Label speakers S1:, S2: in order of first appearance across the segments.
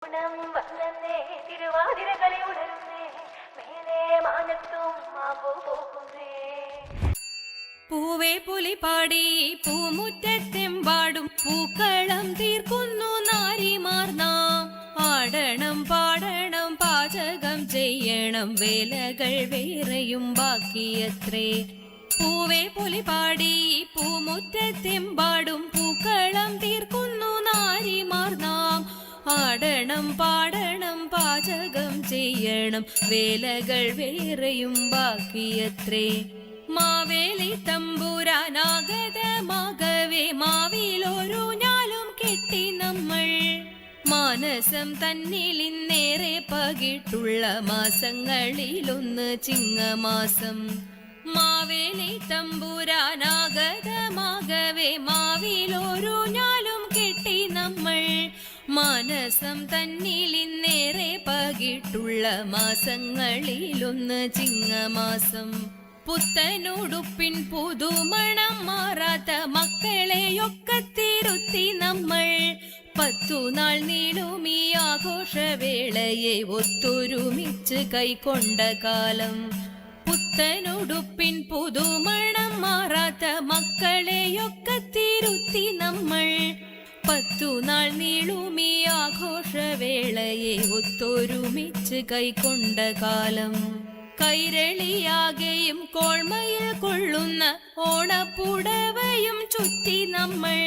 S1: ഓണം വന്നേ തിരുവാതിരകളി ഉണരുന്നേ മേലെ മാനത്തും മാമ്പു പോകുന്നേ.
S2: പൂവേ പുലി പാടി പൂമുറ്റത്തെമ്പാടും പൂക്കളം തീർക്കുന്നു നാരിമാർ നാം. ആടണം പാടണം പാചകം ചെയ്യണം വേലകൾ വേറെയും ബാക്കിയത്രേ. പൂവേ പുലി പാടി പൂമുറ്റത്തെമ്പാടും പൂക്കളം തീർക്കുന്നു നാരിമാർ നാം. ആടണം പാടണം പാചകം ചെയ്യണം വേലകൾ വേറെയും ബാക്കിയത്രേ. മാവേലി തമ്പുരാനാഗതമാകവേ മാവിലൊരു ഞാലും കെട്ടി നമ്മൾ. മാനസം തന്നിൽ ഇന്നേറെ പകിട്ടുള്ള മാസങ്ങളിലൊന്ന് ചിങ്ങമാസം. മാവേലി തമ്പുരാനാഗതമാകവേ മാവിലൊരു ഞാലും കെട്ടി നമ്മൾ. മാനസം തന്നിൽ ഇന്നേറെ പകിട്ടുള്ള മാസങ്ങളിലൊന്ന് ചിങ്ങമാസം. പുത്തനുടുപ്പിൻ പുതുമണം മാറാത്ത മക്കളെയൊക്കെ തിരുത്തി നമ്മൾ. 10 നാൾ നീളും ഈ ആഘോഷവേളയെ ഒത്തൊരുമിച്ച് കൈക്കൊണ്ട കാലം. പുത്തനുടുപ്പിൻ പുതുമണം മാറാത്ത മക്കളെയൊക്കെ തിരുത്തി നമ്മൾ. 10 നാൾ നീളും ഈ ആഘോഷവേളയെ ഒത്തൊരുമിച്ച് കൈക്കൊണ്ട കാലം. കൈരളിയാകെയും കോൾമയിൽ കൊള്ളുന്ന ഓണപ്പുടവയും ചുറ്റി നമ്മൾ.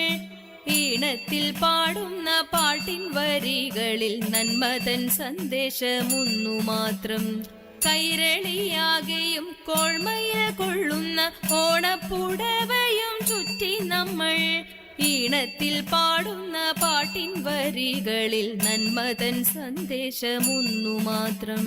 S2: ഈണത്തിൽ പാടുന്ന പാട്ടിൻ വരികളിൽ നന്മതൻ സന്ദേശമൊന്നു മാത്രം. കൈരളിയാകെയും കോൾമയിൽ കൊള്ളുന്ന ഓണപ്പുടവയും ചുറ്റി നമ്മൾ. ഈണത്തിൽ പാടുന്ന പാട്ടിൻ വരികളിൽ നന്മതൻ സന്ദേശമൊന്നു മാത്രം.